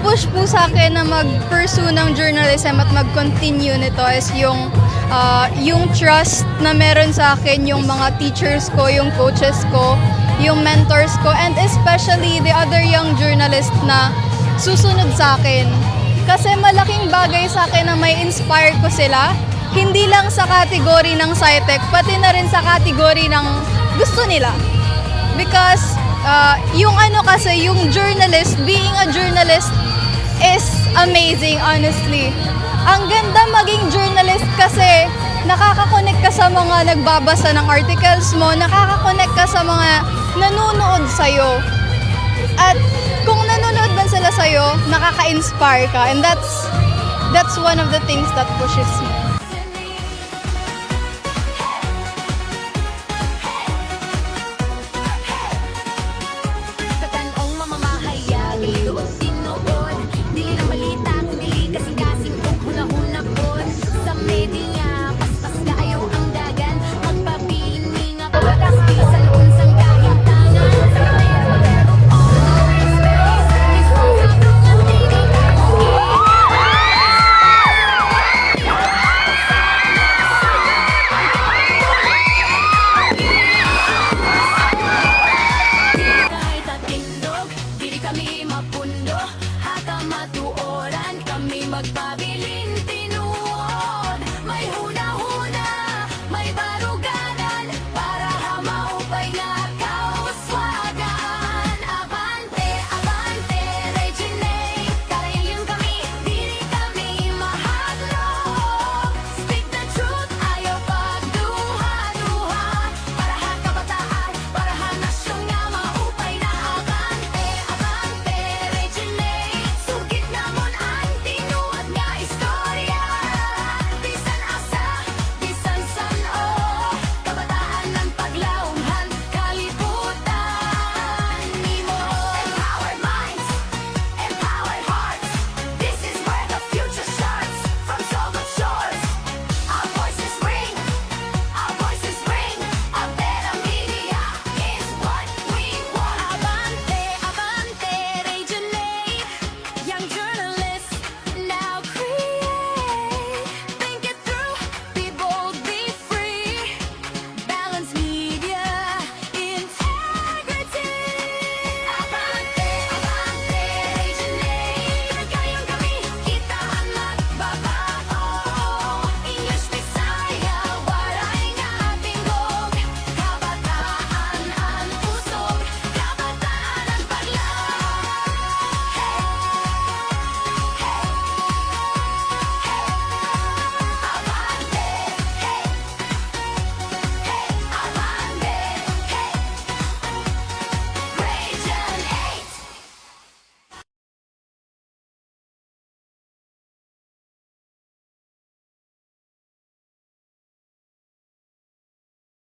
nag-push po sa akin na mag-pursue ng journalism at mag-continue nito is yung trust na meron sa akin yung mga teachers ko, yung coaches ko, yung mentors ko, and especially the other young journalists na susunod sa akin. Kasi malaking bagay sa akin na may inspire ko sila, hindi lang sa kategory ng SciTech, pati na rin sa kategory ng gusto nila. Because yung journalist, being a journalist is amazing, honestly. Ang ganda maging journalist kasi nakaka-connect ka sa mga nagbabasa ng articles mo, nakaka-connect ka sa mga nanonood sa'yo. At kung nanonood man sila sa'yo, nakaka-inspire ka. And that's one of the things that pushes me.